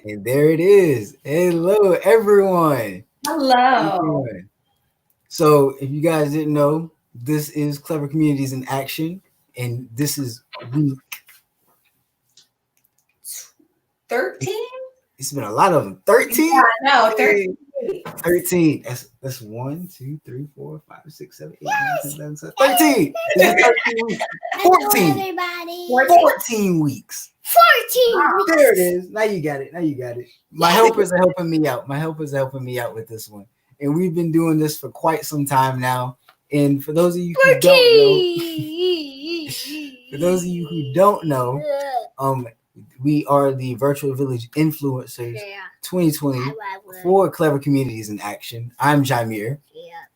And there it is. Hello, everyone. Hello. So, if you guys didn't know, this is Clever Communities in Action, and this is week 13? It's been a lot of them. 13? Yeah, no, 13. 13. That's 1, 2, 3, 4, 5, 6, 7, 8, 9, 10, 11, 12, 13. This is 13 weeks. 14. Everybody. 14 weeks. 14 weeks. There it is. Now you got it. My helpers are helping me out. With this one. And we've been doing this for quite some time now. And for those of you who don't know, we are the Virtual Village Influencers 2020 for Clever Communities in Action. I'm Jameer.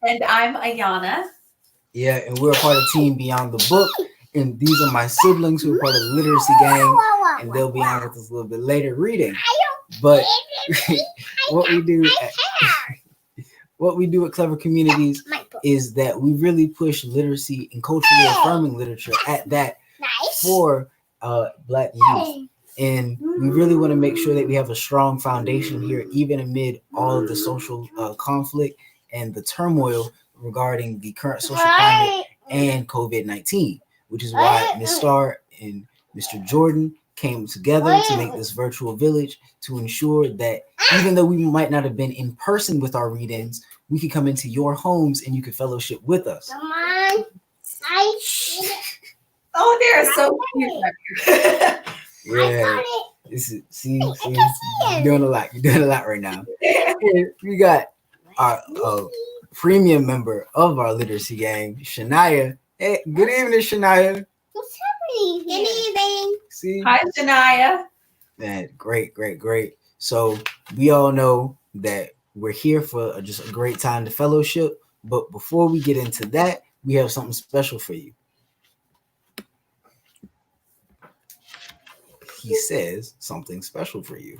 And I'm Ayana. Yeah, and we're a part of Team Beyond the Book. And these are my siblings who are part of the Literacy Gang. And they'll be on with us a little bit later reading. But what we do at Clever Communities is that we really push literacy and culturally affirming literature at that for Black youth. And we really want to make sure that we have a strong foundation here, even amid all of the social conflict and the turmoil regarding the current social climate and COVID-19, which is why Ms. Starr and Mr. Jordan came together to make this virtual village to ensure that even though we might not have been in person with our read-ins, we could come into your homes and you could fellowship with us. Come on. Oh, they're so cute. Yeah. You're doing a lot. You're doing a lot right now. We got our premium member of our literacy gang, Shania. Hey, good evening, Shania. What's happening? Good evening. See? Hi, Shania. Man, great. So we all know that we're here for just a great time to fellowship. But before we get into that, we have something special for you. He says something special for you.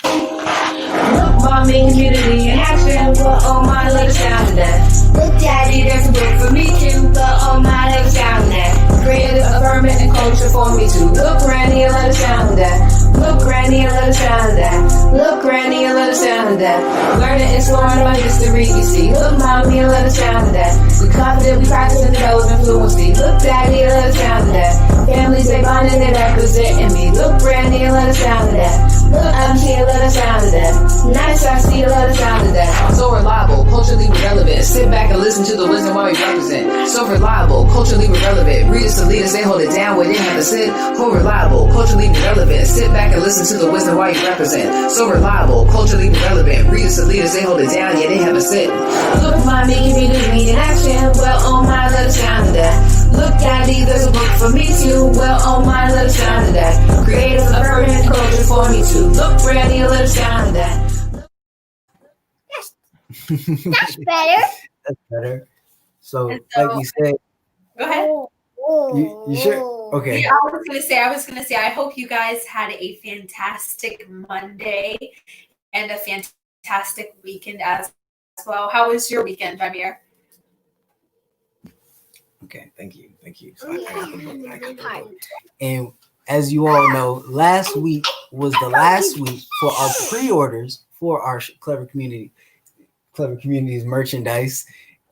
Look, mommy, community in action. But oh my, let us down to that. Look, daddy, there's a book for me too. But oh my, let us down to that. Creative, affirming, and culture for me too. Look, granny, and let us down to that. Look, granny, and let us down to that. Look, granny, and let us down to that. Learning and exploring about history, you see. Look, mommy, and let us down to that. We confident, we practice, and develop fluency. Look, daddy, and let us down to that. Families, they bond and they representing me. Look, granny, and let us down to that. Look, auntie, and let us down to that. Nice, I see, let us down to that. So reliable, culturally relevant. Sit back and listen to the wisdom while we represent. So reliable, culturally relevant. Readers to leaders, they hold it down where they have to sit. So reliable, culturally relevant. Sit back and listen to the wisdom while you represent. So reliable, culturally relevant. Readers to leaders, they hold it down, yeah, they have a sit. Look, mommy, community in action. Well, oh my, let us down to that. Look, daddy, there's a book for me too. Well, oh my, let us down to that. Creative, affirming, culture for me too. Look, granny, let us down to that. That's better. That's better. So, like you said, Go ahead. you sure? Okay. Yeah, I was gonna say, I hope you guys had a fantastic Monday and a fantastic weekend as well. How was your weekend, Jameer? Okay, thank you. So I got the book. And as you all know, last week was the last week for our pre-orders for our Clever Communities merchandise.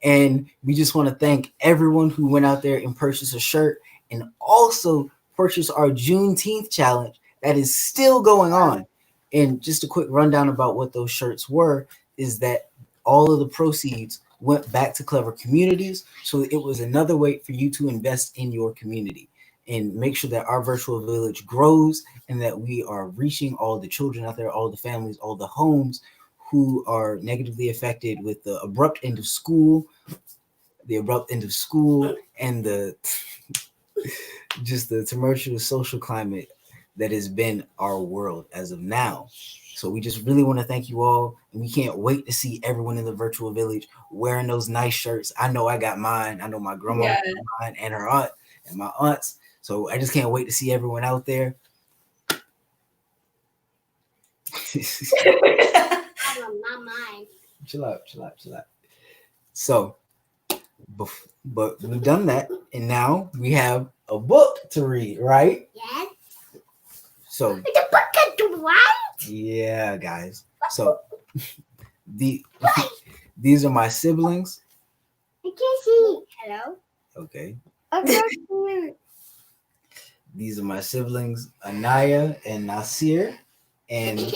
And we just want to thank everyone who went out there and purchased a shirt and also purchased our Juneteenth challenge that is still going on. And just a quick rundown about what those shirts were is that all of the proceeds went back to Clever Communities. So it was another way for you to invest in your community and make sure that our virtual village grows and that we are reaching all the children out there, all the families, all the homes who are negatively affected with the abrupt end of school and the just the tumultuous social climate that has been our world as of now. So we just really want to thank you all, and we can't wait to see everyone in the virtual village wearing those nice shirts. I know I got mine. I know my grandma got mine and her aunt and my aunts. So I just can't wait to see everyone out there. My mind. Chill out. So, but we've done that, and now we have a book to read, right? Yes. So The bucket what? yeah, guys. So these are my siblings. I can't see. Hello. Okay. I can't see. These are my siblings, Anaya and Nasir, and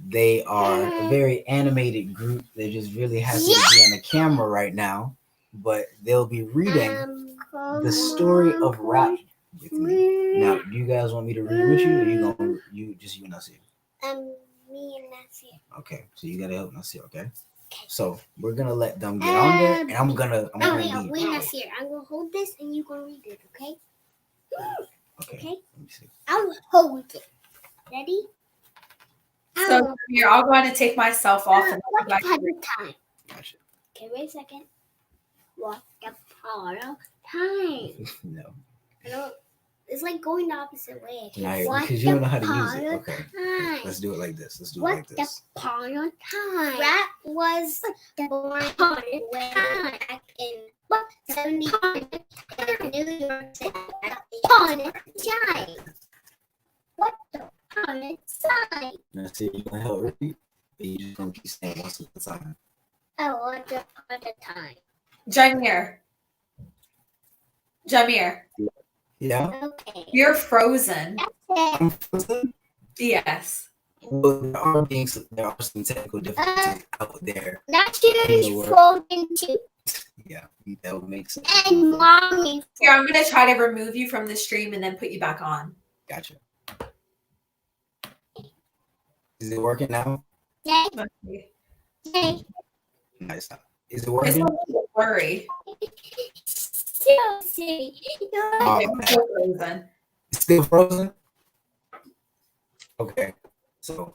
they are a very animated group. They're just really happy to be on the camera right now. But they'll be reading the story of rap with me. Now, do you guys want me to read with you, or you and Nasir? Me and Nasir. Okay, so you gotta help Nasir, okay? So we're gonna let them get on there, and I'm gonna leave. Wait, Nasir. I'm gonna hold this, and you gonna read it, okay? Okay. Okay. Let me see. I'll hold it. Ready? So here, I'll go ahead and take myself off. And What back part of time? Gotcha. Okay, wait a second. What the part of time? No. I don't. It's like going the opposite way. Now, What because you don't know how to the use it. part of Okay. time? Let's do it like this. Let's do it What like the this. part of time? Rap was born way back in 70 New York City at the pawn time. What the pawn time? Nasir, you gonna help repeat? Or you just gonna keep saying once at a time? I want the pawn time. Jamir, Yeah. Okay. you're frozen. I'm frozen. Yes. Well, there are some technical difficulties out there. That's usually Work. frozen too. Yeah, that would make sense. And mommy. Here, I'm gonna try to remove you from the stream and then put you back on. Gotcha. Is it working now? Yay, Let's see. yay. Nice. Is it It's working? a little blurry. So silly. Oh, Okay, we're still frozen. It's still frozen? Okay. So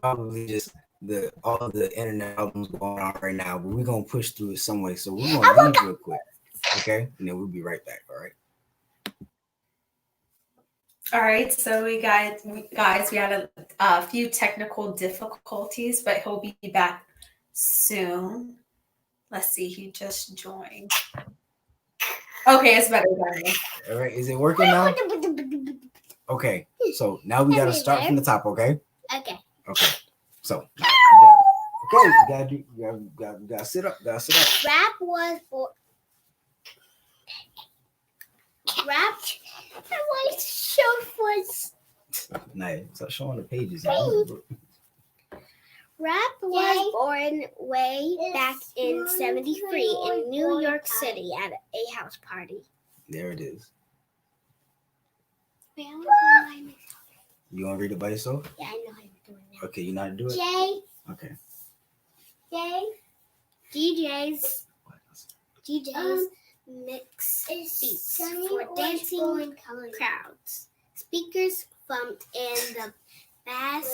probably just all of the internet problems going on right now, but we're gonna push through it some way. So we're gonna leave real quick. Okay? And then we'll be right back, all right? All right, so we had a few technical difficulties, but he'll be back soon. Let's see, he just joined. Okay, it's better than me. All right, is it working now? Okay, so now we gotta start from the top, okay? Okay. Okay. So you gotta sit up, Rap was for rap. I was so for Nice. Start showing the pages. rap was born way back in 73 in New York City at a house party. There it is. Yeah, You wanna read it by yourself? I know how to do it now. Okay, you know how to do it? J, Okay. DJs mix beats for dancing crowds. Speakers thumped and the bass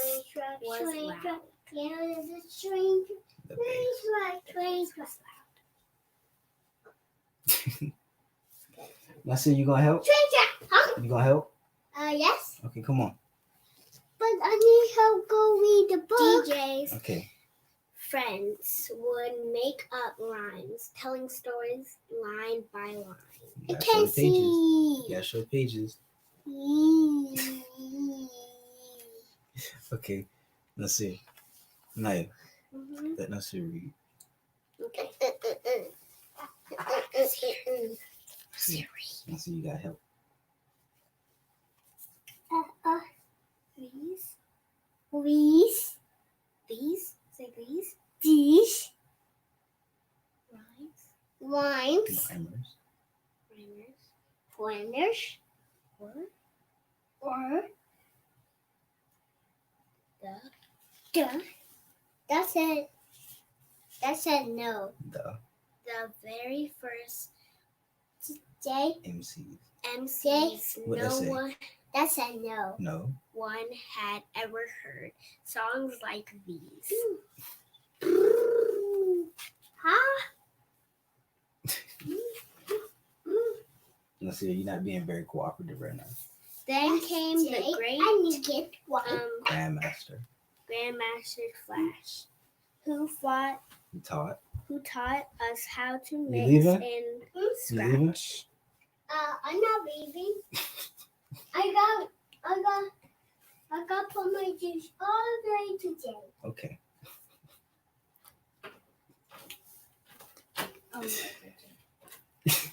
was loud. The bass. Now, see, you gonna help? You gonna help? Yes. Okay, come on. But I need help go read the book. DJs Okay. friends would make up rhymes, telling stories line by line. You gotta show the pages. You gotta show pages. Okay. Let's see. Naya, let us read. Okay. See. Let's see, you got help. These rhymes, pointers, or the. That said no. The very first day MCs. What'd that say? That said no. No. One had ever heard songs like these. Huh? Let's see, you're not being very cooperative right now. Then came the great Grandmaster. Grandmaster Flash, who taught us how to mix leaving? and You leaving? scratch. I'm not leaving. I got I got put my juice all day today. Okay. Oh my goodness.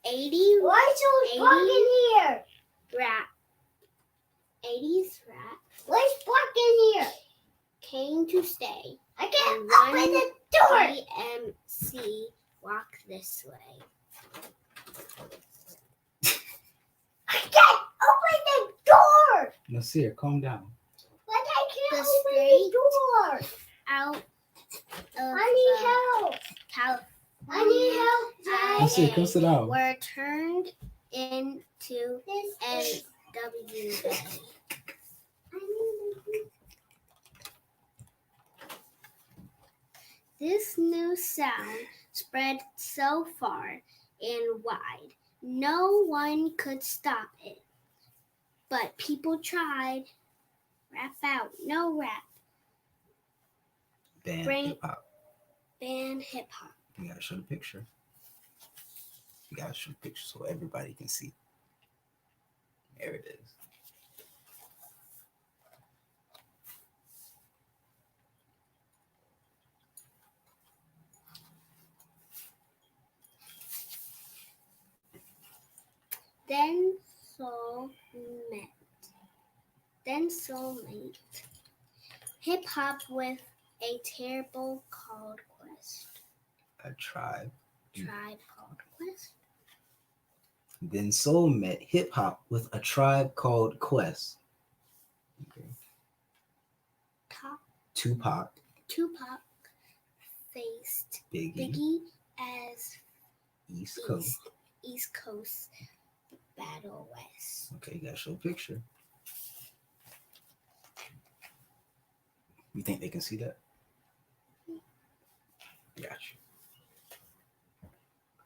80. Why so dark in here? Rat. 80s rat. What's dark in here? Came to stay. I can't open the door. DMC walk this way. I can't open the door. Nasir, calm down. But I can't open the door. Out of I need help. I need help. Nasir, come sit down. Were turned into NWA. This new sound spread so far and wide, no one could stop it. But people tried. Rap out, no rap. Band Bring- hip hop. Ban hip hop. You gotta show the picture. You gotta show the picture so everybody can see. There it is. Then soulmate. Hip hop with a terrible called quest. A tribe. Tribe called quest. Then Soul met hip hop with a tribe called Quest. Okay. Tupac faced Biggie, Biggie as East Coast. East Coast Battle West. Okay, you gotta show a picture. You think they can see that? Got you.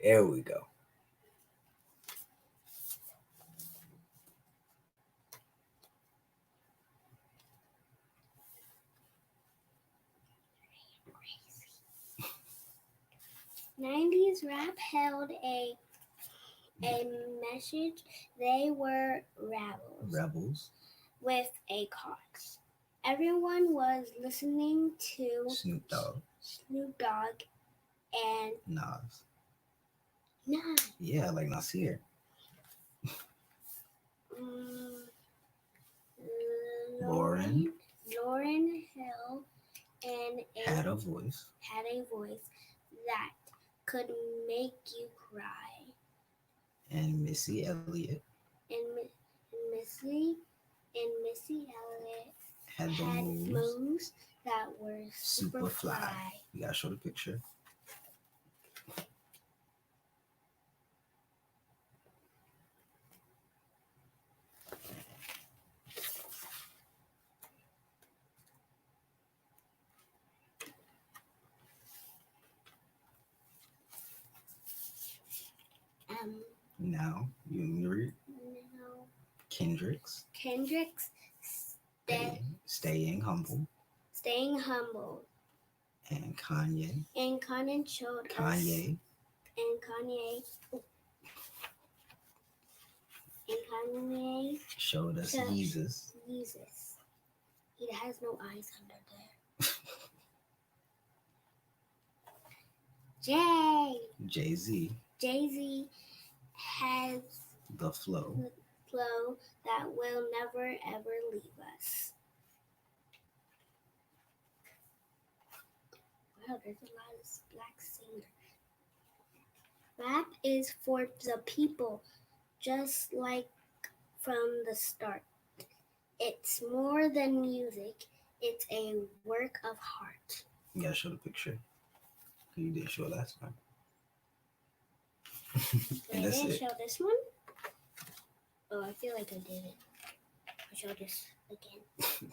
There we go. '90s rap held a message. They were Rebels. with a cause. Everyone was listening to Snoop Dogg. and Nas. Nas. Yeah, like Nasir. Lauren Hill and Had a voice. that could make you cry. And Missy Elliott And Missy Elliott had the had moves. moves that were super Super fly. fly. You gotta show the picture. Now you read No. Kendrick's Kendrick's Staying Humble Staying Humble. and Kanye. And Kanye showed us. Kanye And Kanye. And Kanye. showed us Showed- Jesus. Jesus. He has no eyes under there. Jay-Z, Jay-Z has The Flow. flow that will never ever leave us. Wow, there's a lot of black singers. Rap is for the people, just like from the start. It's more than music. It's a work of heart. You gotta show the picture. You didn't show it last time. And I that's didn't it. show this one. Oh, I feel like I did it. I'll show this again.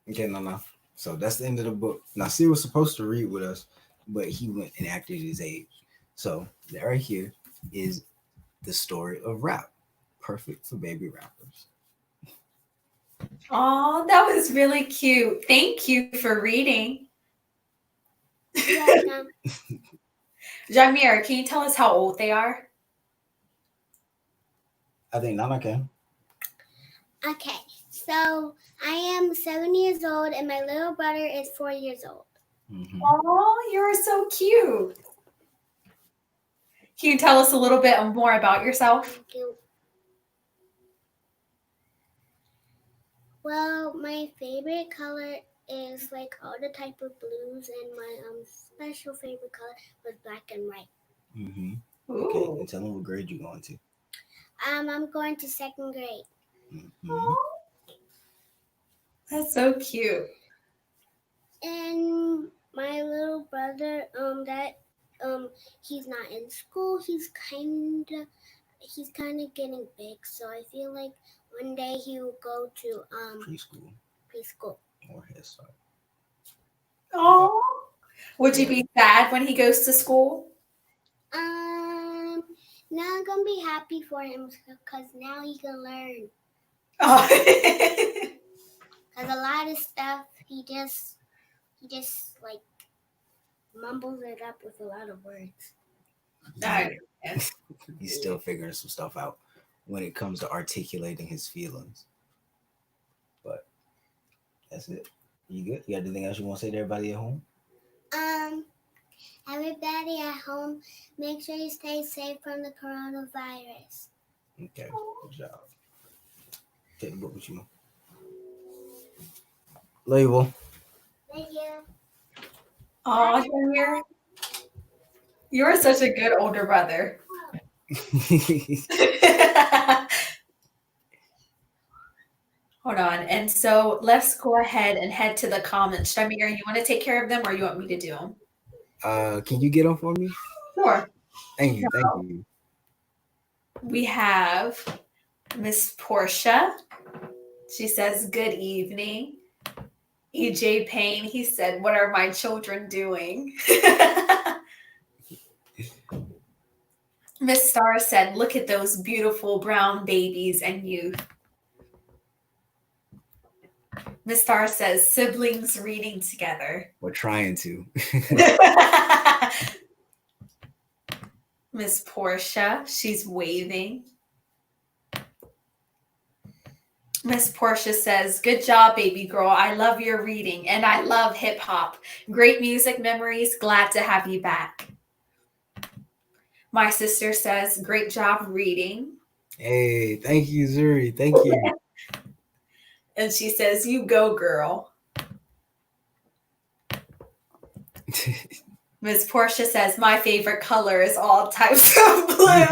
Okay, no. So that's the end of the book. Nasir was supposed to read with us, but he went and acted his age. So right here is the story of rap. Perfect for baby rappers. Oh, that was really cute. Thank you for reading. You're welcome. Jamir, can you tell us how old they are? I think Nana can. Okay, So I am 7 years old, and my little brother is 4 years old. Mhm. Oh, you're so cute. Can you tell us a little bit more about yourself? Well, my favorite color is like all the type of blues, and my special favorite color was black and white. Mhm. Ooh. Okay, and tell them what grade you going to. I'm going to 2nd grade. Mhm. That's so cute. And my little brother, he's not in school. He's kind of getting big. So I feel like one day he will go to preschool. Or Head Start. Oh. Would you be sad when he goes to school? Now I'm gonna be happy for him because now he can learn. Oh. Because a lot of stuff he just like mumbles it up with a lot of words. He's still figuring some stuff out when it comes to articulating his feelings. But that's it. You good? You got anything else you want to say to everybody at home? Everybody at home, make sure you stay safe from the coronavirus. Okay, good job. Take the book with you. Label. Thank you. Oh, you're such a good older brother. Hold on. And so let's go ahead and head to the comments. Shamir, you want to take care of them or you want me to do them? Can you get them for me? Sure. Thank you. We have Miss Portia. She says, good evening. EJ Payne, he said, what are my children doing? Miss Star said, look at those beautiful brown babies and youth. Miss Star says, siblings reading together. We're trying to. Miss Portia, she's waving. Miss Portia says, good job, baby girl. I love your reading and I love hip hop. Great music memories. Glad to have you back. My sister says, great job reading. Hey, thank you, Zuri. Thank you. And she says, you go, girl. Miss Portia says, my favorite color is all types of blue.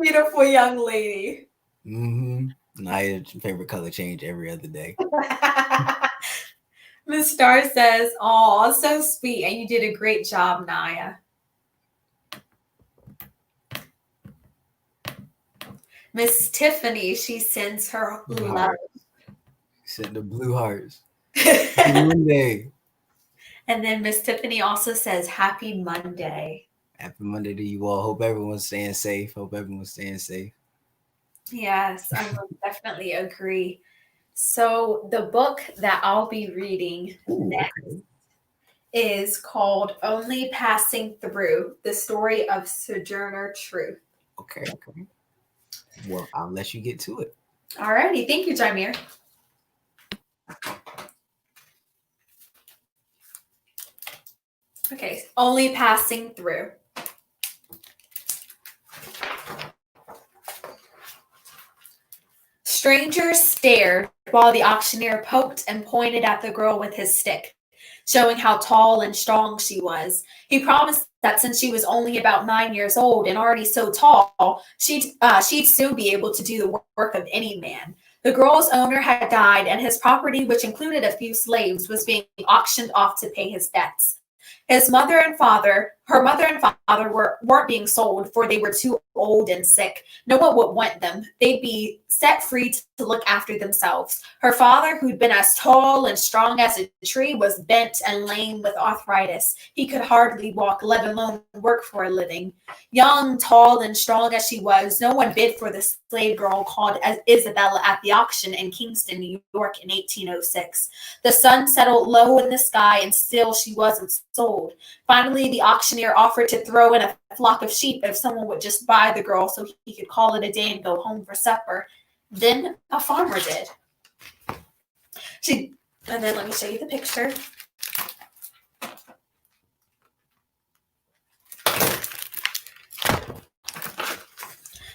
Beautiful young lady. Mm-hmm. Naya's favorite color change every other day. Miss Star says, oh, so sweet. And you did a great job, Naya. Miss Tiffany, she sends her love. Send the blue hearts. Happy Monday. And then Miss Tiffany also says, happy Monday. Happy Monday to you all. Hope everyone's staying safe. Yes, I would definitely agree. So the book that I'll be reading next is called Only Passing Through, the Story of Sojourner Truth. Okay. Well, I'll let you get to it. All righty. Thank you, Jaimir. Okay, Only Passing Through. Strangers stared while the auctioneer poked and pointed at the girl with his stick, showing how tall and strong she was. He promised that since she was only about 9 years old and already so tall, she'd soon be able to do the work of any man. The girl's owner had died, and his property, which included a few slaves, was being auctioned off to pay his debts. Her mother and father weren't being sold, for they were too old and sick. No one would want them. They'd be set free to look after themselves. Her father, who'd been as tall and strong as a tree, was bent and lame with arthritis. He could hardly walk, let alone work for a living. Young, tall, and strong as she was, no one bid for the slave girl called Isabella at the auction in Kingston, New York in 1806. The sun settled low in the sky, and still she wasn't sold. Finally, the auctioneer offered to throw in a flock of sheep if someone would just buy the girl so he could call it a day and go home for supper. Then a farmer did. And then let me show you the picture.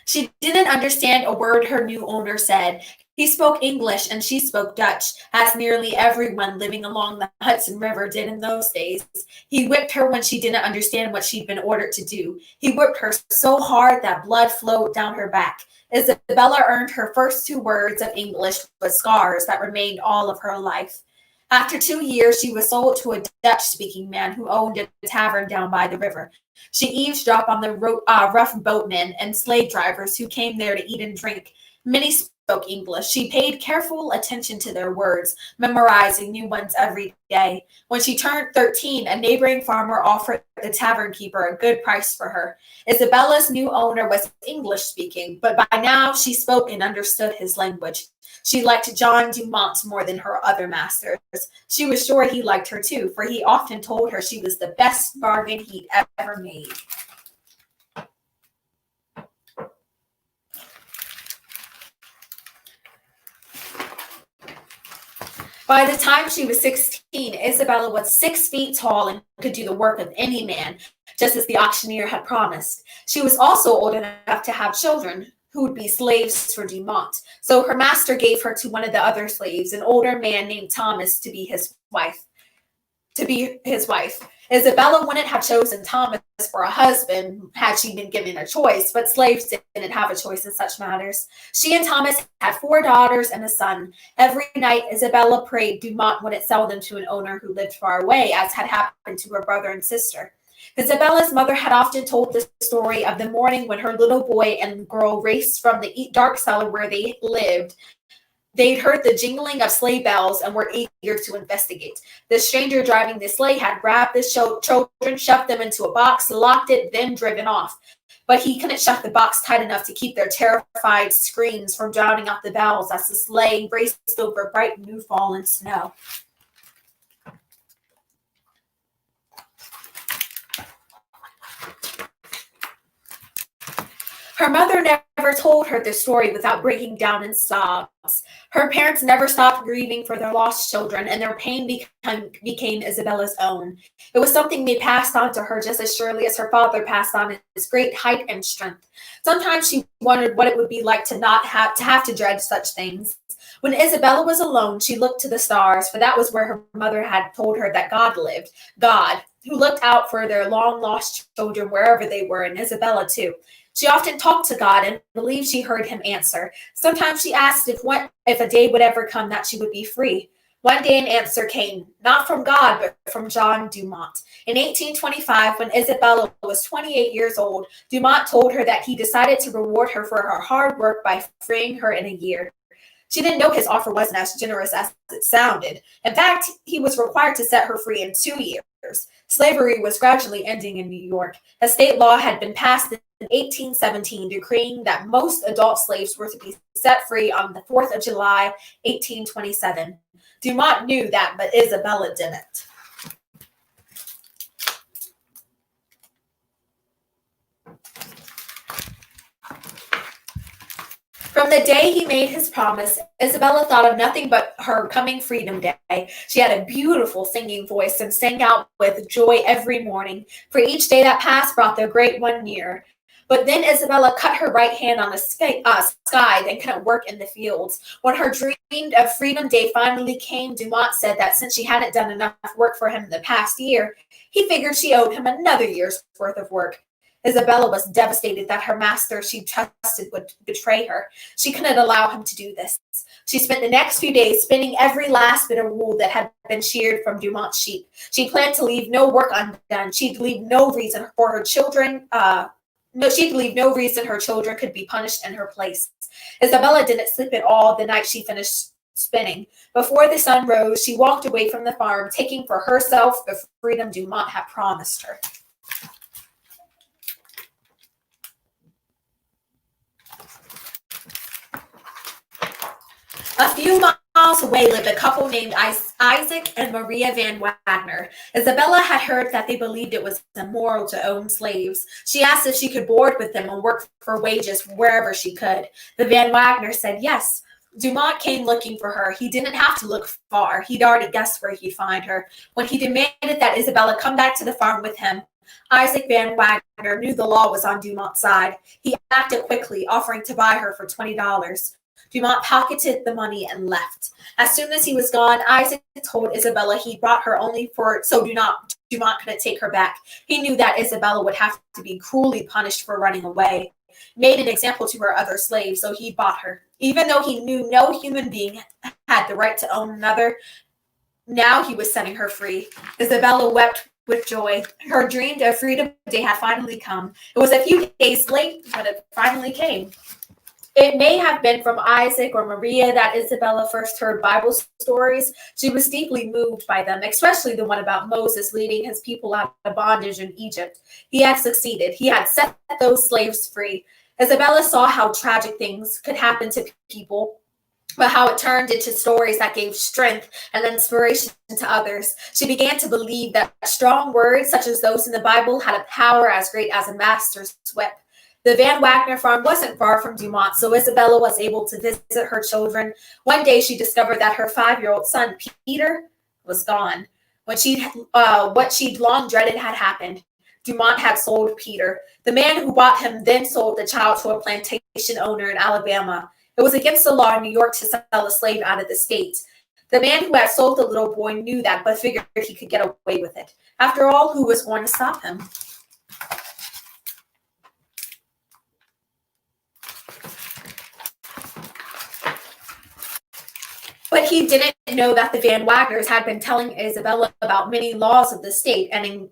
She didn't understand a word her new owner said. He spoke English and she spoke Dutch, as nearly everyone living along the Hudson River did in those days. He whipped her when she didn't understand what she'd been ordered to do. He whipped her so hard that blood flowed down her back. Isabella earned her first 2 words of English with scars that remained all of her life. After 2 years, she was sold to a Dutch-speaking man who owned a tavern down by the river. She eavesdropped on the rough boatmen and slave drivers who came there to eat and drink. Many spoke English. She paid careful attention to their words, memorizing new ones every day. When she turned 13, a neighboring farmer offered the tavern keeper a good price for her. Isabella's new owner was English-speaking, but by now she spoke and understood his language. She liked John Dumont more than her other masters. She was sure he liked her too, for he often told her she was the best bargain he'd ever made. By the time she was 16, Isabella was 6 feet tall and could do the work of any man, just as the auctioneer had promised. She was also old enough to have children who would be slaves for Dumont. So her master gave her to one of the other slaves, an older man named Thomas, to be his wife. Isabella wouldn't have chosen Thomas for a husband had she been given a choice, but slaves didn't have a choice in such matters. She and Thomas had 4 daughters and a son. Every night, Isabella prayed Dumont wouldn't sell them to an owner who lived far away, as had happened to her brother and sister. Isabella's mother had often told the story of the morning when her little boy and girl raced from the dark cellar where they lived. They'd heard the jingling of sleigh bells and were eager to investigate. The stranger driving the sleigh had grabbed the children, shoved them into a box, locked it, then driven off. But he couldn't shut the box tight enough to keep their terrified screams from drowning out the bells as the sleigh raced over bright new fallen snow. Her mother never told her this story without breaking down in sobs. Her parents never stopped grieving for their lost children, and their pain became Isabella's own. It was something they passed on to her just as surely as her father passed on his great height and strength. Sometimes she wondered what it would be like to not have to dread such things. When Isabella was alone, she looked to the stars, for that was where her mother had told her that God lived. God, who looked out for their long-lost children wherever they were, and Isabella too. She often talked to God and believed she heard him answer. Sometimes she asked if a day would ever come that she would be free. One day an answer came, not from God, but from John Dumont. In 1825, when Isabella was 28 years old, Dumont told her that he decided to reward her for her hard work by freeing her in a year. She didn't know his offer wasn't as generous as it sounded. In fact, he was required to set her free in 2 years. Slavery was gradually ending in New York. A state law had been passed in 1817, decreeing that most adult slaves were to be set free on the 4th of July, 1827. Dumont knew that, but Isabella didn't. From the day he made his promise, Isabella thought of nothing but her coming Freedom Day. She had a beautiful singing voice and sang out with joy every morning, for each day that passed brought the great one near. But then Isabella cut her right hand on the scythe and couldn't work in the fields. When her dream of Freedom Day finally came, Dumont said that since she hadn't done enough work for him in the past year, he figured she owed him another year's worth of work. Isabella was devastated that her master she trusted would betray her. She couldn't allow him to do this. She spent the next few days spinning every last bit of wool that had been sheared from Dumont's sheep. She planned to leave no work undone. She'd leave no reason for her children. She'd leave no reason her children could be punished in her place. Isabella didn't sleep at all the night she finished spinning. Before the sun rose, she walked away from the farm, taking for herself the freedom Dumont had promised her. A few miles away lived a couple named Isaac and Maria Van Wagner. Isabella had heard that they believed it was immoral to own slaves. She asked if she could board with them and work for wages wherever she could. The Van Wagner said yes. Dumont came looking for her. He didn't have to look far. He'd already guessed where he'd find her. When he demanded that Isabella come back to the farm with him, Isaac Van Wagner knew the law was on Dumont's side. He acted quickly, offering to buy her for $20. Dumont pocketed the money and left. As soon as he was gone, Isaac told Isabella he brought her only so Dumont couldn't take her back. He knew that Isabella would have to be cruelly punished for running away. Made an example to her other slaves, so he bought her. Even though he knew no human being had the right to own another, now he was setting her free. Isabella wept with joy. Her dream of freedom day had finally come. It was a few days late, but it finally came. It may have been from Isaac or Maria that Isabella first heard Bible stories. She was deeply moved by them, especially the one about Moses leading his people out of bondage in Egypt. He had succeeded. He had set those slaves free. Isabella saw how tragic things could happen to people, but how it turned into stories that gave strength and inspiration to others. She began to believe that strong words such as those in the Bible had a power as great as a master's whip. The Van Wagner farm wasn't far from Dumont, so Isabella was able to visit her children. One day she discovered that her 5-year-old son, Peter, was gone. What she'd long dreaded had happened. Dumont had sold Peter. The man who bought him then sold the child to a plantation owner in Alabama. It was against the law in New York to sell a slave out of the state. The man who had sold the little boy knew that, but figured he could get away with it. After all, who was going to stop him? But he didn't know that the Van Wagners had been telling Isabella about many laws of the state and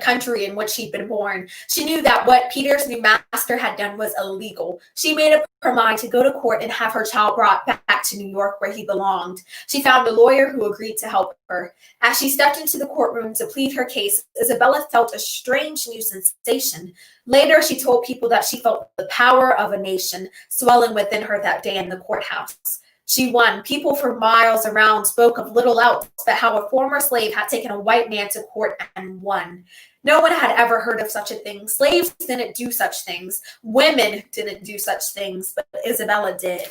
country in which she'd been born. She knew that what Peter's new master had done was illegal. She made up her mind to go to court and have her child brought back to New York where he belonged. She found a lawyer who agreed to help her. As she stepped into the courtroom to plead her case, Isabella felt a strange new sensation. Later, she told people that she felt the power of a nation swelling within her that day in the courthouse. She won. People for miles around spoke of little else but how a former slave had taken a white man to court and won. No one had ever heard of such a thing. Slaves didn't do such things. Women didn't do such things, but Isabella did.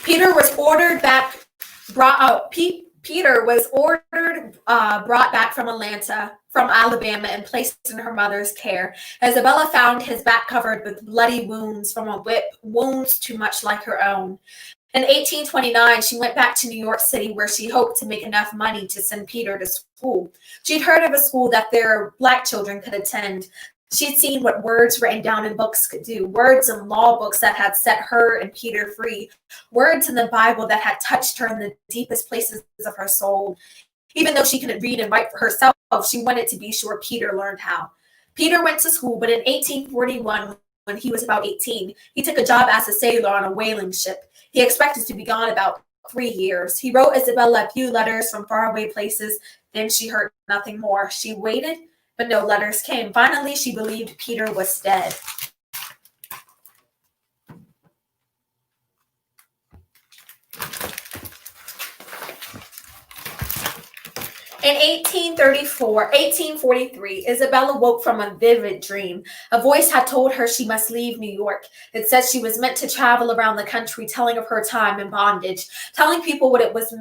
Peter was ordered back brought back from Alabama, and placed in her mother's care. Isabella found his back covered with bloody wounds from a whip, wounds too much like her own. In 1829, she went back to New York City, where she hoped to make enough money to send Peter to school. She'd heard of a school that their Black children could attend. She'd seen what words written down in books could do, words in law books that had set her and Peter free, words in the Bible that had touched her in the deepest places of her soul. Even though she couldn't read and write for herself, she wanted to be sure Peter learned how. Peter went to school, but in 1841, when he was about 18, he took a job as a sailor on a whaling ship. He expected to be gone about 3 years. He wrote Isabella a few letters from faraway places. Then she heard nothing more. She waited, but no letters came. Finally, she believed Peter was dead. In 1843, Isabella woke from a vivid dream. A voice had told her she must leave New York. It said she was meant to travel around the country, telling of her time in bondage, telling people what it was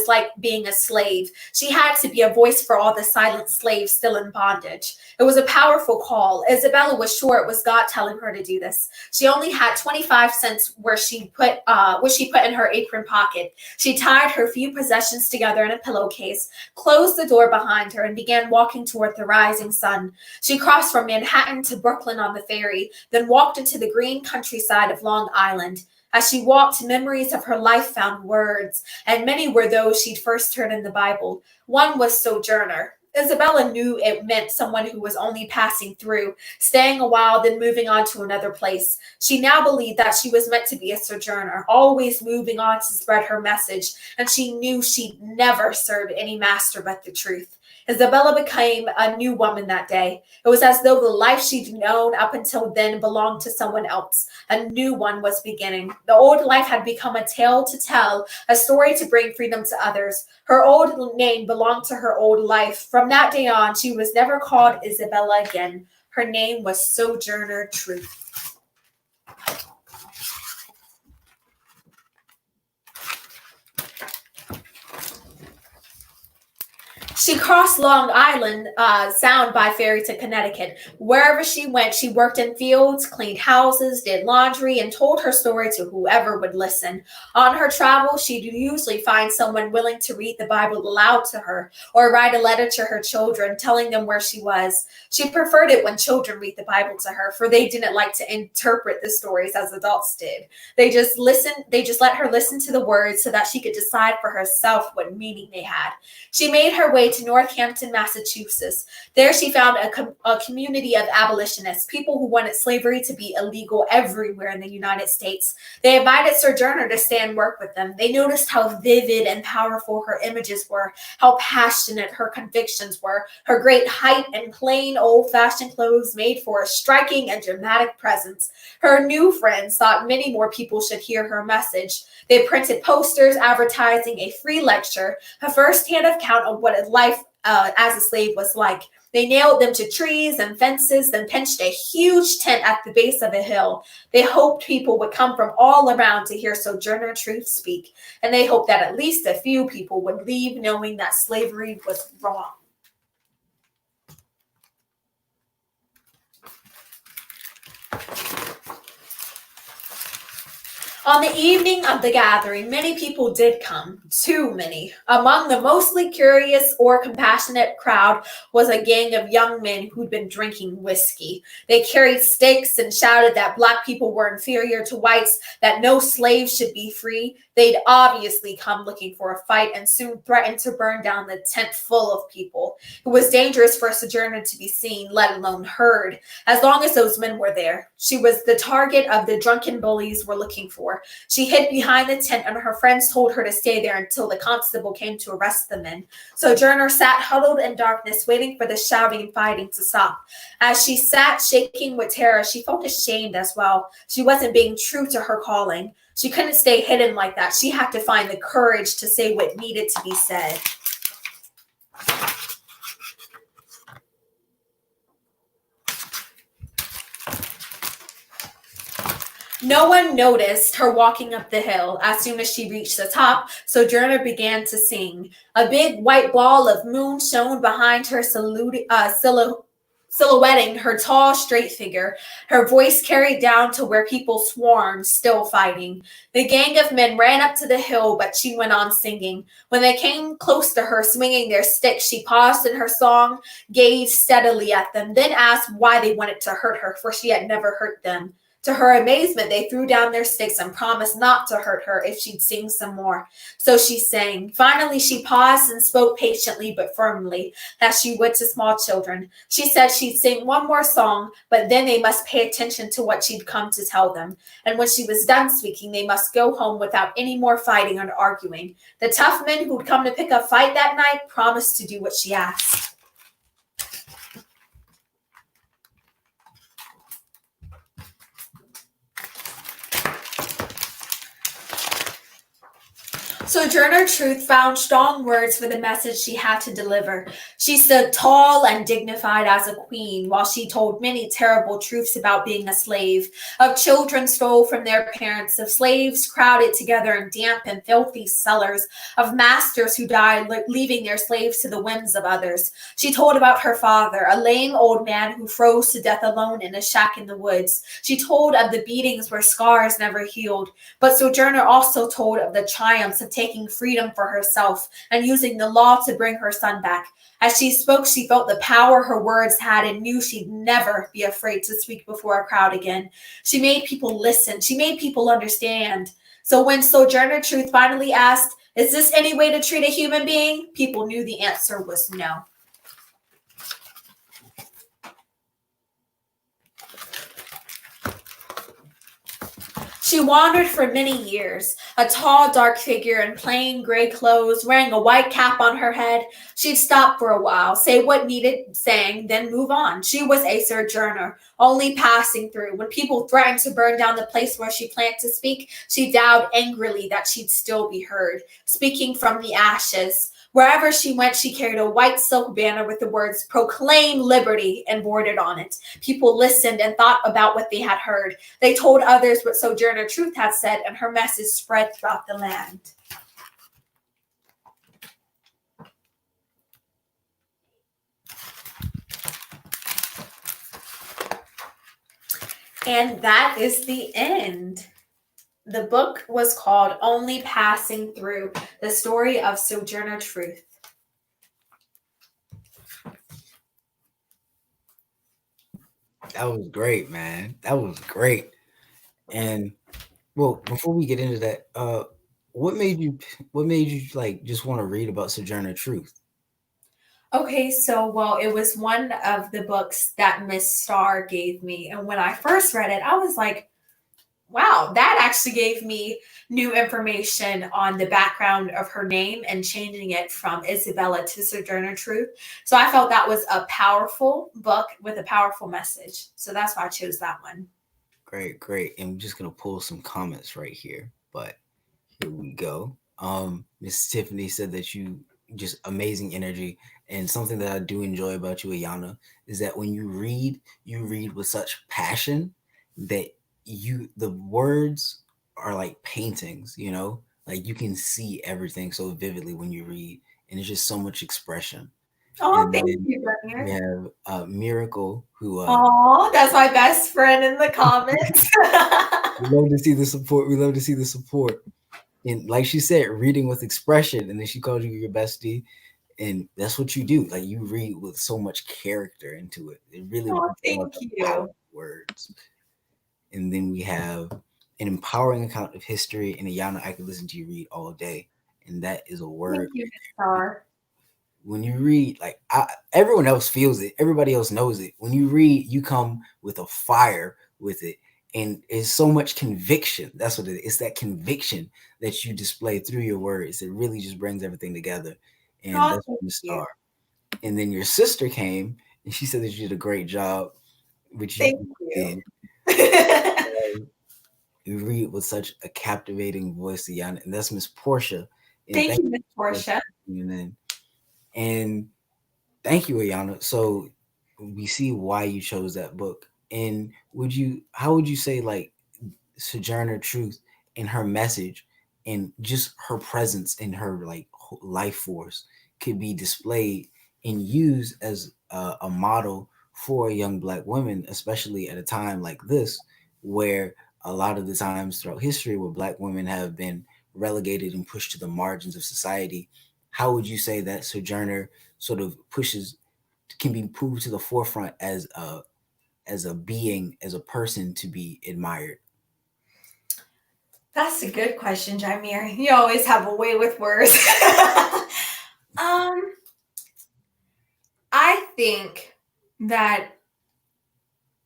like being a slave. She had to be a voice for all the silent slaves still in bondage. It was a powerful call. Isabella was sure it was God telling her to do this. She only had 25 cents which she put in her apron pocket. She tied her few possessions together in a pillowcase, closed the door behind her, and began walking toward the rising sun. She crossed from Manhattan to Brooklyn on the ferry, then walked into the green countryside of Long Island. As she walked, memories of her life found words, and many were those she'd first heard in the Bible. One was sojourner. Isabella knew it meant someone who was only passing through, staying a while, then moving on to another place. She now believed that she was meant to be a sojourner, always moving on to spread her message, and she knew she'd never serve any master but the truth. Isabella became a new woman that day. It was as though the life she'd known up until then belonged to someone else. A new one was beginning. The old life had become a tale to tell, a story to bring freedom to others. Her old name belonged to her old life. From that day on, she was never called Isabella again. Her name was Sojourner Truth. She crossed Long Island Sound by ferry to Connecticut. Wherever she went, she worked in fields, cleaned houses, did laundry, and told her story to whoever would listen. On her travels, she'd usually find someone willing to read the Bible aloud to her or write a letter to her children, telling them where she was. She preferred it when children read the Bible to her, for they didn't like to interpret the stories as adults did. They just let her listen to the words so that she could decide for herself what meaning they had. She made her way to Northampton, Massachusetts. There she found a community of abolitionists, people who wanted slavery to be illegal everywhere in the United States. They invited Sojourner to stay and work with them. They noticed how vivid and powerful her images were, how passionate her convictions were. Her great height and plain old-fashioned clothes made for a striking and dramatic presence. Her new friends thought many more people should hear her message. They printed posters advertising a free lecture, a first-hand account of what life as a slave was like. They nailed them to trees and fences, then pitched a huge tent at the base of a hill. They hoped people would come from all around to hear Sojourner Truth speak, and they hoped that at least a few people would leave knowing that slavery was wrong. On the evening of the gathering, many people did come, too many. Among the mostly curious or compassionate crowd was a gang of young men who'd been drinking whiskey. They carried sticks and shouted that black people were inferior to whites, that no slaves should be free. They'd obviously come looking for a fight and soon threatened to burn down the tent full of people. It was dangerous for Sojourner to be seen, let alone heard, as long as those men were there. She was the target of the drunken bullies were looking for. She hid behind the tent, and her friends told her to stay there until the constable came to arrest the men. Sojourner sat huddled in darkness, waiting for the shouting and fighting to stop. As she sat shaking with terror, she felt ashamed as well. She wasn't being true to her calling. She couldn't stay hidden like that. She had to find the courage to say what needed to be said. No one noticed her walking up the hill. As soon as she reached the top, Sojourner began to sing. A big white ball of moon shone behind her, silhouetting her tall, straight figure. Her voice carried down to where people swarmed, still fighting. The gang of men ran up to the hill, but she went on singing. When they came close to her, swinging their sticks, she paused in her song, gazed steadily at them, then asked why they wanted to hurt her, for she had never hurt them. To her amazement, they threw down their sticks and promised not to hurt her if she'd sing some more. So she sang. Finally, she paused and spoke patiently but firmly, as she would to small children. She said she'd sing one more song, but then they must pay attention to what she'd come to tell them. And when she was done speaking, they must go home without any more fighting or arguing. The tough men who'd come to pick a fight that night promised to do what she asked. Sojourner Truth found strong words for the message she had to deliver. She stood tall and dignified as a queen while she told many terrible truths about being a slave, of children stole from their parents, of slaves crowded together in damp and filthy cellars, of masters who died leaving their slaves to the whims of others. She told about her father, a lame old man who froze to death alone in a shack in the woods. She told of the beatings where scars never healed. But Sojourner also told of the triumphs of taking freedom for herself and using the law to bring her son back. As she spoke, she felt the power her words had and knew she'd never be afraid to speak before a crowd again. She made people listen. She made people understand. So when Sojourner Truth finally asked, "Is this any way to treat a human being?" people knew the answer was no. She wandered for many years, a tall, dark figure in plain gray clothes, wearing a white cap on her head. She'd stop for a while, say what needed saying, then move on. She was a sojourner, only passing through. When people threatened to burn down the place where she planned to speak, she vowed angrily that she'd still be heard, speaking from the ashes. Wherever she went, she carried a white silk banner with the words "Proclaim Liberty" embroidered on it. People listened and thought about what they had heard. They told others what Sojourner Truth had said, and her message spread throughout the land. And that is the end. The book was called Only Passing Through, the story of Sojourner Truth. That was great, man. That was great. And well, before we get into that, what made you like just want to read about Sojourner Truth? Okay, well, it was one of the books that Miss Starr gave me. And when I first read it, I was like, wow, that actually gave me new information on the background of her name and changing it from Isabella to Sojourner Truth. So I felt that was a powerful book with a powerful message. So that's why I chose that one. Great, great. And I'm just gonna pull some comments right here, but here we go. Miss Tiffany said that you just amazing energy, and something that I do enjoy about you, Ayana, is that when you read with such passion that the words are like paintings, like you can see everything so vividly when you read, and it's just so much expression. Oh, And thank then you, Bryant. we have Miracle, who Oh, that's my best friend in the comments. we love to see the support. We love to see the support. And like she said, reading with expression, and then she called you your bestie, and that's what you do. Like you read with so much character into it. It really Oh, brings out thank the power you. of words. And then we have an empowering account of history. And Ayana, I could listen to you read all day, and that is a word. Thank you, Miss Starr. When you read, like everyone else feels it, everybody else knows it. When you read, you come with a fire with it, and it's so much conviction. That's what it is. It's that conviction that you display through your words. It really just brings everything together, and Oh, that's thank the you. star. And then your sister came, and she said that you did a great job, which Thank you you. did. You read with such a captivating voice, Ayana, and that's Miss Portia. And Thank you, Miss Portia. And thank you, Ayana. So we see why you chose that book. And how would you say like Sojourner Truth and her message and just her presence in her like life force could be displayed and used as a model for young Black women, especially at a time like this, where a lot of the times throughout history where Black women have been relegated and pushed to the margins of society? How would you say that Sojourner sort of can be proved to the forefront as a being, as a person to be admired? That's a good question, Jameer. You always have a way with words. I think that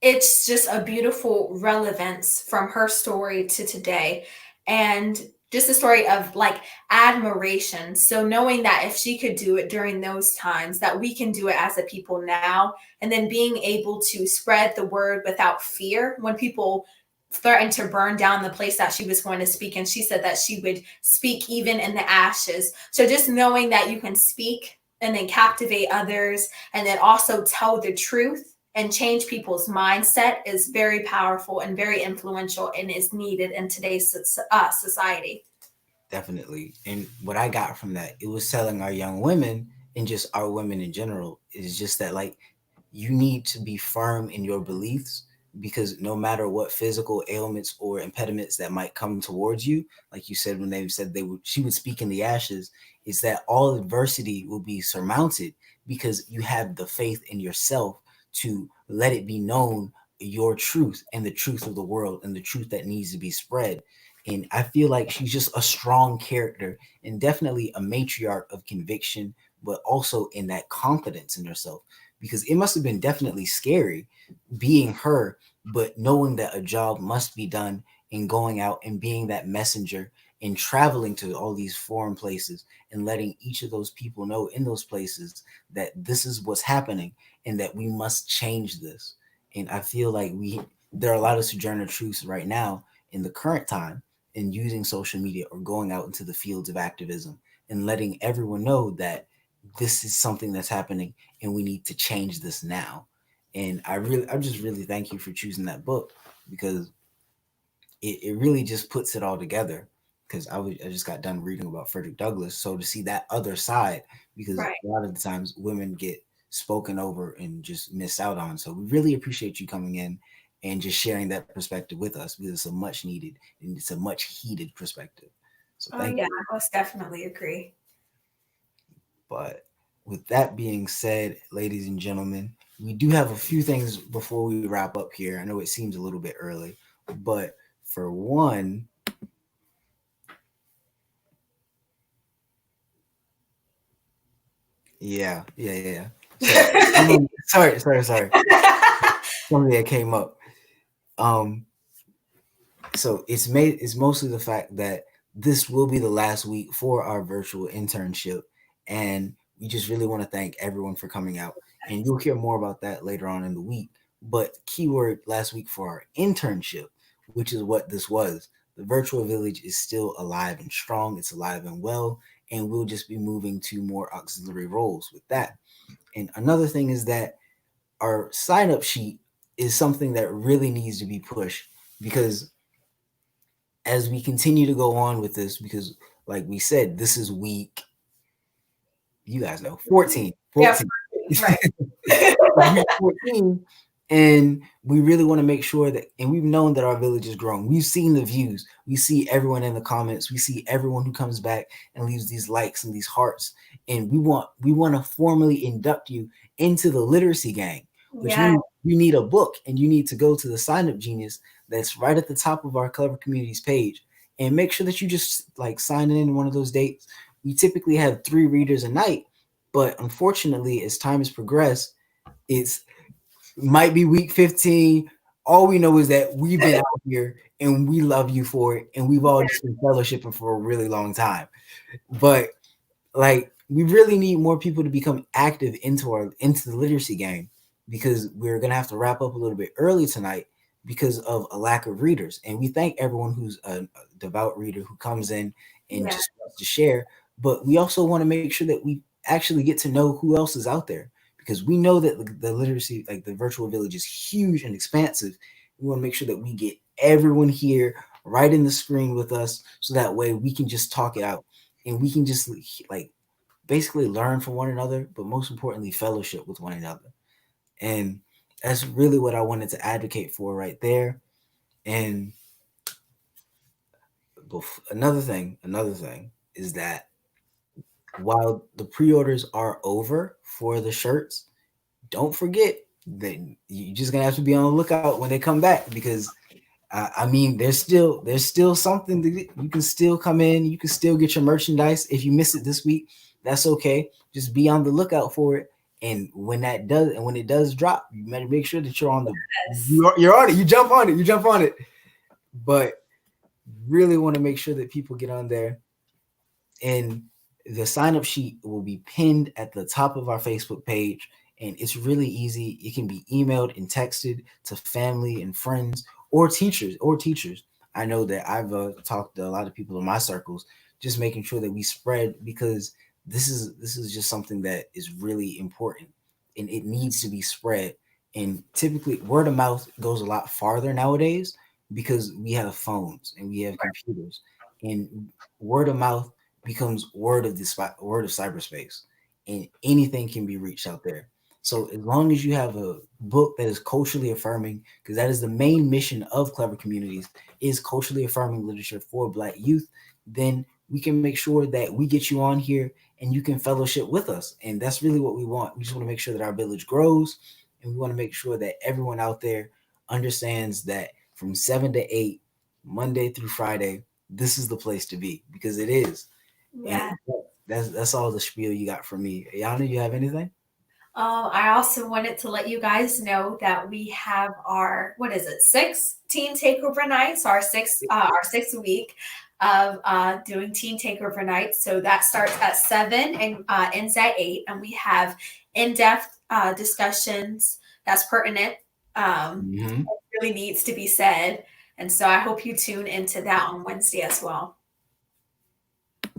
it's just a beautiful relevance from her story to today, and just a story of like admiration. So knowing that if she could do it during those times, that we can do it as a people now, and then being able to spread the word without fear when people threatened to burn down the place that she was going to speak. And she said that she would speak even in the ashes. So just knowing that you can speak and then captivate others and then also tell the truth and change people's mindset is very powerful and very influential and is needed in today's society. Definitely. And what I got from that, it was telling our young women and just our women in general, is just that like you need to be firm in your beliefs, because no matter what physical ailments or impediments that might come towards you, like you said, when they said she would speak in the ashes, is that all adversity will be surmounted because you have the faith in yourself to let it be known your truth and the truth of the world and the truth that needs to be spread. And I feel like she's just a strong character and definitely a matriarch of conviction, but also in that confidence in herself, because it must have been definitely scary being her, but knowing that a job must be done and going out and being that messenger and traveling to all these foreign places and letting each of those people know in those places that this is what's happening and that we must change this. And I feel like there are a lot of Sojourner Truths right now in the current time in using social media or going out into the fields of activism and letting everyone know that this is something that's happening and we need to change this now. And I just really thank you for choosing that book, because it really just puts it all together. Because I just got done reading about Frederick Douglass, so to see that other side, because Right. a lot of the times women get spoken over and just miss out on. So we really appreciate you coming in and just sharing that perspective with us, because it's a much needed and it's a much heated perspective. So thank you. I most definitely agree. But with that being said, ladies and gentlemen, we do have a few things before we wrap up here. I know it seems a little bit early, but for one, yeah. So, sorry. Something that came up. So it's mostly the fact that this will be the last week for our virtual internship, and we just really want to thank everyone for coming out. And you'll hear more about that later on in the week. But keyword last week for our internship, which is what this was. The virtual village is still alive and strong. It's alive and well, and we'll just be moving to more auxiliary roles with that. And another thing is that our sign up sheet is something that really needs to be pushed, because as we continue to go on with this, because like we said, this is week, you guys know, 14. Yeah, right. Week 14, and we really want to make sure that, and we've known that our village is growing. We've seen the views. We see everyone in the comments. We see everyone who comes back and leaves these likes and these hearts. And we want to formally induct you into the literacy gang, which means you need a book, and you need to go to the Sign Up Genius that's right at the top of our Clever Communities page, and make sure that you just like sign in one of those dates. We typically have 3 readers a night, but unfortunately, as time has progressed, it's might be week 15. All we know is that we've been out here and we love you for it, and we've all just been fellowshipping for a really long time. But like, we really need more people to become active into the literacy game, because we're gonna have to wrap up a little bit early tonight because of a lack of readers. And we thank everyone who's a devout reader who comes in and just wants to share. But we also want to make sure that we actually get to know who else is out there, because we know that the literacy, like the virtual village, is huge and expansive. We want to make sure that we get everyone here right in the screen with us, so that way we can just talk it out and we can just like basically learn from one another, but most importantly, fellowship with one another. And that's really what I wanted to advocate for right there. And another thing is that while the pre-orders are over for the shirts, don't forget that you're just gonna have to be on the lookout when they come back, because I mean, there's still something that you can still come in, you can still get your merchandise. If you miss it this week, that's okay. Just be on the lookout for it. And when it does drop, you better make sure that you're on you're on it. You jump on it. But really want to make sure that people get on there. And the sign up sheet will be pinned at the top of our Facebook page. And it's really easy. It can be emailed and texted to family and friends or teachers. I know that I've talked to a lot of people in my circles, just making sure that we spread, because this is just something that is really important and it needs to be spread. And typically word of mouth goes a lot farther nowadays, because we have phones and we have computers, and word of mouth becomes word of cyberspace, and anything can be reached out there. So as long as you have a book that is culturally affirming, because that is the main mission of Clever Communities, is culturally affirming literature for Black youth, then we can make sure that we get you on here and you can fellowship with us. And that's really what we want. We just want to make sure that our village grows, and we want to make sure that everyone out there understands that from 7 to 8, Monday through Friday, this is the place to be, because it is. Yeah. And that's all the spiel you got from me. Ayana, you have anything? I also wanted to let you guys know that we have our 6 teen takeover nights, our sixth week. of doing Teen Takeover nights. So that starts at 7 and ends at 8. And we have in-depth discussions that's pertinent. It really needs to be said. And so I hope you tune into that on Wednesday as well.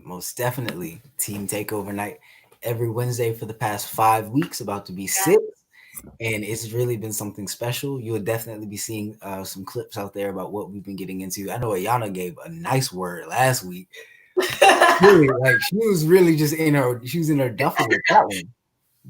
Most definitely. Team Takeover night every Wednesday for the past 5 weeks, about to be 6. And it's really been something special. You will definitely be seeing some clips out there about what we've been getting into. I know Ayana gave a nice word last week. Really, like she was really just in her duffel with that one.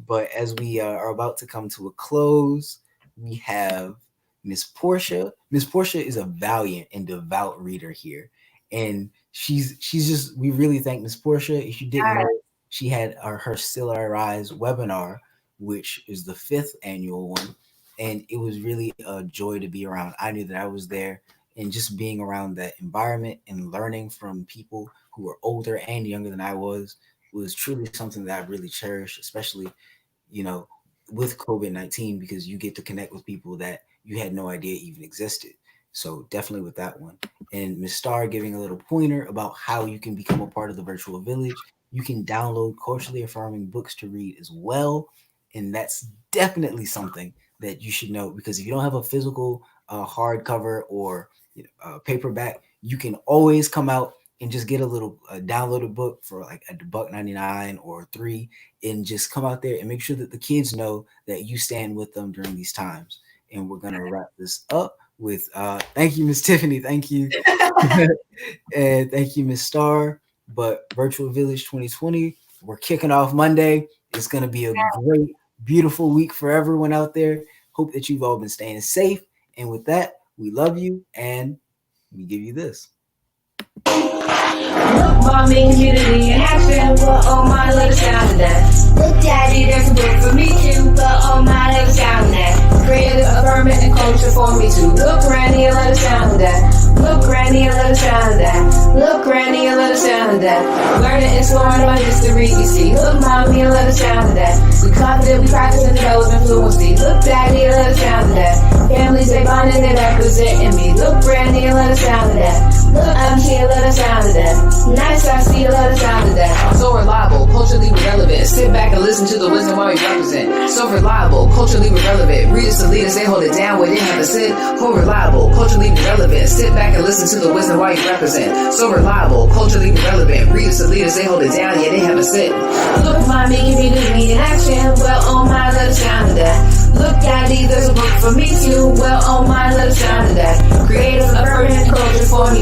But as we are about to come to a close, we have Miss Portia. Miss Portia is a valiant and devout reader here. And she's just, we really thank Miss Portia. If you didn't know, she had her Still Our Eyes webinar, which is the 5th annual one. And it was really a joy to be around. I knew that I was there, and just being around that environment and learning from people who were older and younger than I was truly something that I really cherish, especially, with COVID-19, because you get to connect with people that you had no idea even existed. So definitely with that one. And Ms. Starr giving a little pointer about how you can become a part of the virtual village. You can download culturally affirming books to read as well. And that's definitely something that you should know, because if you don't have a physical hardcover or paperback, you can always come out and just get a little downloaded book for like $1.99 or $3, and just come out there and make sure that the kids know that you stand with them during these times. And we're going to wrap this up with thank you, Miss Tiffany. Thank you. And thank you, Miss Starr. But Virtual Village 2020, we're kicking off Monday. It's going to be a great, beautiful week for everyone out there. Hope that you've all been staying safe. And with that, we love you, and we give you this. Look, mommy, community in action. But oh my, let us down to that. Look, daddy, there's a book for me too. But oh my, let us down to that. Creative, affirming, and culture for me too. Look, granny, and let us down to that. Look, granny, and let us down to that. Look, granny, and let us down to that. Learning and exploring about history, you see. Look, mommy, and let us down to that. We confident, we practice, and develop fluency. Look, daddy, and let us down to that. Families, they bond and they representing me. Look, granny, and let us down to that. Look, I'm here, let us down to that. Nice, I see, let us down to that. So reliable, culturally relevant. Sit back and listen to the wisdom while we represent. So reliable, culturally relevant. Readers to leaders, they hold it down where they have to sit. So reliable, culturally relevant. Sit back and listen to the wisdom while you represent. So reliable, culturally relevant. Readers to leaders, they hold it down, yeah, they have a sit. Look, mommy, community in action. Well, oh my, let us down to that. Look, daddy, there's a book for me too. Well, oh my, let us down to that. Creative, affirming, culture for me